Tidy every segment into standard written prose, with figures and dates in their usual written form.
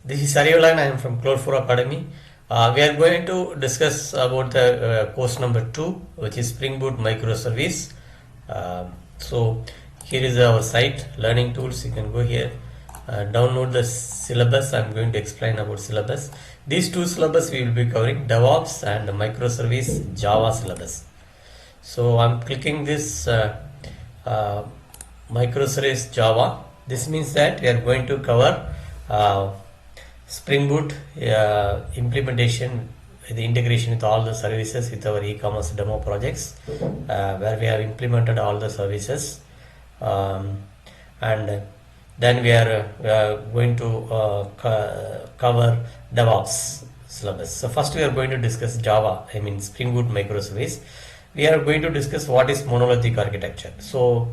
This is Sariolan. I am from Cloud4 Academy. We are going to discuss about the course number 2, which is Springboot Microservice. So here is our site, Learning Tools. You can go here, download the syllabus. I am going to explain about syllabus. These two syllabus we will be covering, DevOps and Microservice Java syllabus. So I'm clicking this Microservice Java. This means that we are going to cover Springboot implementation, the integration with all the services with our e-commerce demo projects, where we have implemented all the services, and then we are going to cover DevOps syllabus. So first we are going to discuss Java, Springboot microservice. We are going to discuss what is monolithic architecture. So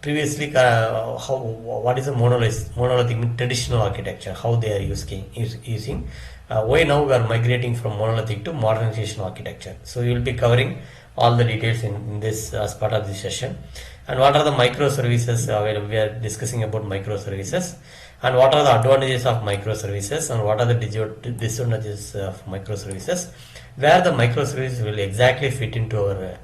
previously, what is a monolithic traditional architecture, how they are using. Why now we are migrating from monolithic to modernization architecture. So we will be covering all the details in this as part of this session. And what are the microservices? We are discussing about microservices, and what are the advantages of microservices, and what are the disadvantages of microservices, where the microservices will exactly fit into our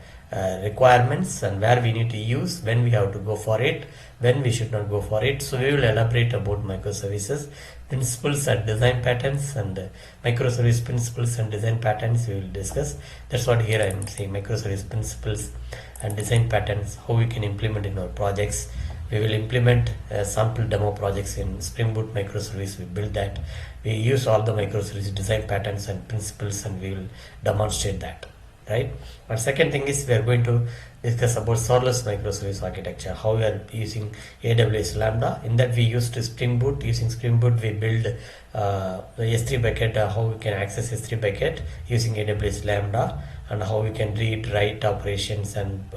requirements, and where we need to use, when we have to go for it, when we should not go for it. So we will elaborate about microservices, principles and design patterns, and microservice principles and design patterns we will discuss. That's what here I am saying, microservice principles and design patterns, how we can implement in our projects. We will implement sample demo projects in Spring Boot microservice. We build that. We use all the microservice design patterns and principles, and we will demonstrate that. Right. And second thing is we are going to discuss about serverless microservice architecture, how we are using AWS Lambda. In that we used Spring Boot. Using Spring Boot we build the S3 bucket, how we can access S3 bucket using AWS Lambda, and how we can read, write operations and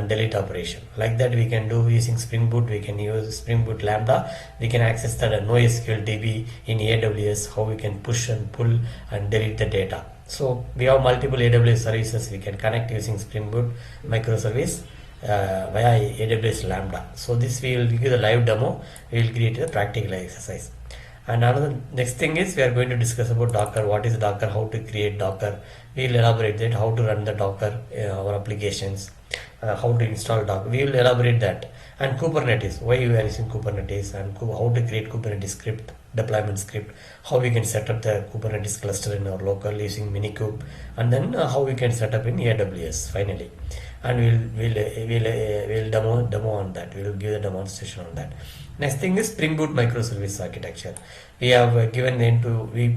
delete operation. Like that we can do using Spring Boot. We can use Spring Boot Lambda. We can access the NoSQL DB in AWS, how we can push and pull and delete the data. So we have multiple AWS services we can connect using Spring Boot microservice via AWS Lambda. So this we will give the live demo. We will create a practical exercise. And another next thing is we are going to discuss about Docker. What is Docker? How to create Docker? We will elaborate that. How to run the Docker our applications. How to install Docker. We will elaborate that. And Kubernetes. Why we are using Kubernetes, and how to create Kubernetes script, deployment script. How we can set up the Kubernetes cluster in our local using Minikube, and then how we can set up in AWS finally. And we'll demo on that. We will give a demonstration on that. Next thing is Spring Boot microservice architecture. We have given name to we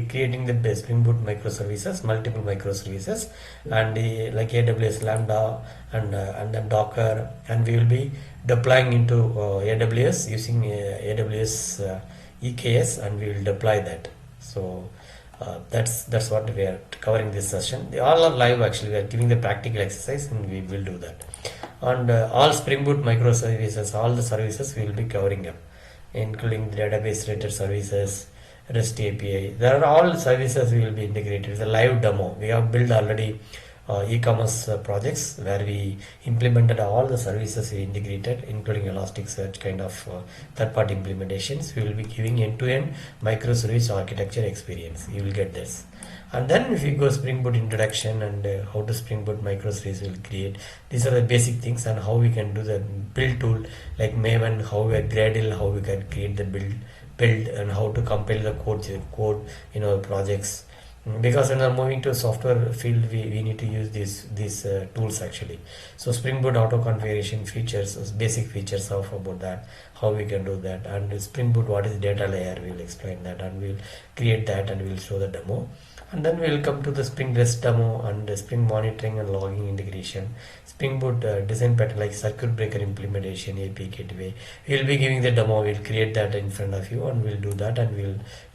creating the Spring Boot microservices, multiple microservices, and like AWS Lambda and then Docker, and we will be deploying into AWS using AWS EKS, and we will deploy that. So that's what we are covering this session. They all are live actually. We are giving the practical exercise, and we will do that. And all Spring Boot microservices, all the services we will be covering up, including the database related services, REST API. There are all services we will be integrated. It's a live demo. We have built already e-commerce projects where we implemented all the services we integrated, including Elasticsearch kind of third-party implementations. We will be giving end-to-end microservice architecture experience. You will get this. And then if you go Spring Boot introduction and how to Spring Boot microservice will create. These are the basic things, and how we can do the build tool like Maven, how we are Gradle, how we can create the build, and how to compile the code in our projects. Because when I'm moving to software field, we need to use these tools actually. So Spring Boot auto configuration features, basic features of about that, how we can do that. And Spring Boot, what is data layer, we'll explain that, and we'll create that, and we'll show the demo. And then we'll come to the Spring REST demo and the Spring monitoring and logging integration. Spring Boot design pattern like circuit breaker implementation, API gateway. We'll be giving the demo. We'll create that in front of you, and we'll do that, and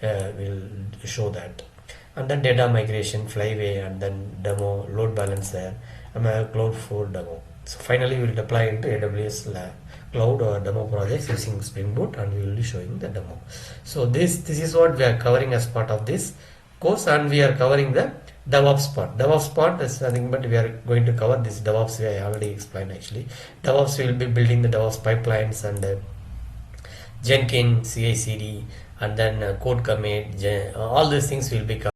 we'll show that. And then data migration, flyway, and then demo, load balancer, and a Cloud4 demo. So finally we'll deploy into AWS cloud or demo projects using Spring Boot, and we will be showing the demo. So this is what we are covering as part of this course, and we are covering the DevOps part. DevOps part is nothing but we are going to cover this DevOps. I already explained actually. DevOps, we will be building the DevOps pipelines, and Jenkins, CI/CD, and then code commit, all these things will be covered.